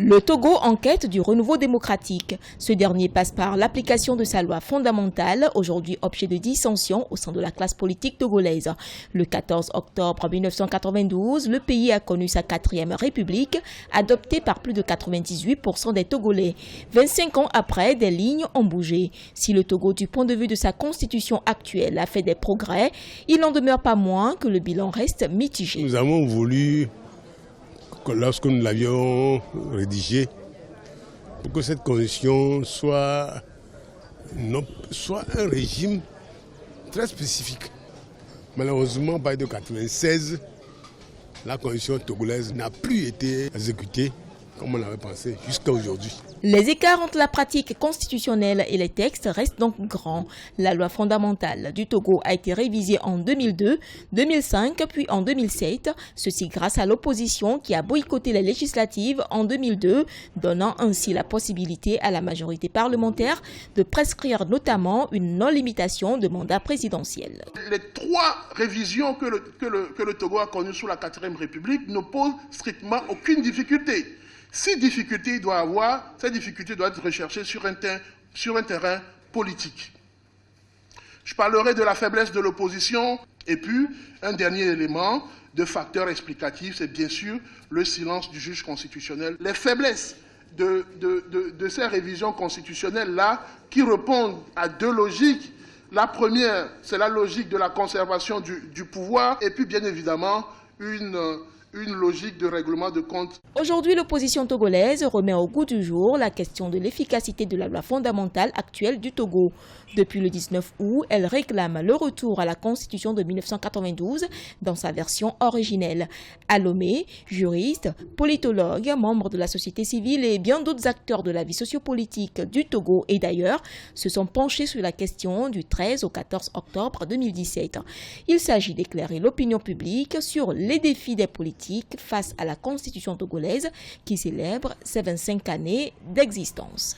Le Togo en quête du renouveau démocratique. Ce dernier passe par l'application de sa loi fondamentale, aujourd'hui objet de dissension au sein de la classe politique togolaise. Le 14 octobre 1992, le pays a connu sa 4e république, adoptée par plus de 98% des Togolais. 25 ans après, des lignes ont bougé. Si le Togo, du point de vue de sa constitution actuelle, a fait des progrès, il n'en demeure pas moins que le bilan reste mitigé. Nous avons voulu, lorsque nous l'avions rédigé, pour que cette constitution soit un régime très spécifique. Malheureusement, à partir de 1996, la constitution togolaise n'a plus été exécutée comme on avait pensé jusqu'à aujourd'hui. Les écarts entre la pratique constitutionnelle et les textes restent donc grands. La loi fondamentale du Togo a été révisée en 2002, 2005 puis en 2007, ceci grâce à l'opposition qui a boycotté les législatives en 2002, donnant ainsi la possibilité à la majorité parlementaire de prescrire notamment une non-limitation de mandat présidentiel. Les 3 révisions que le Togo a connues sous la 4e République ne posent strictement aucune difficulté. Si difficulté il doit avoir, cette difficulté doit être recherchée sur un terrain politique. Je parlerai de la faiblesse de l'opposition et puis un dernier élément de facteur explicatif, c'est bien sûr le silence du juge constitutionnel. Les faiblesses de ces révisions constitutionnelles-là qui répondent à 2 logiques. La première, c'est la logique de la conservation du pouvoir et puis bien évidemment une logique de règlement de compte. Aujourd'hui, l'opposition togolaise remet au goût du jour la question de l'efficacité de la loi fondamentale actuelle du Togo. Depuis le 19 août, elle réclame le retour à la constitution de 1992 dans sa version originelle. À Lomé, juristes, politologues, membres de la société civile et bien d'autres acteurs de la vie sociopolitique du Togo et d'ailleurs se sont penchés sur la question du 13 au 14 octobre 2017. Il s'agit d'éclairer l'opinion publique sur les défis des politiques face à la constitution togolaise qui célèbre ses 25 années d'existence.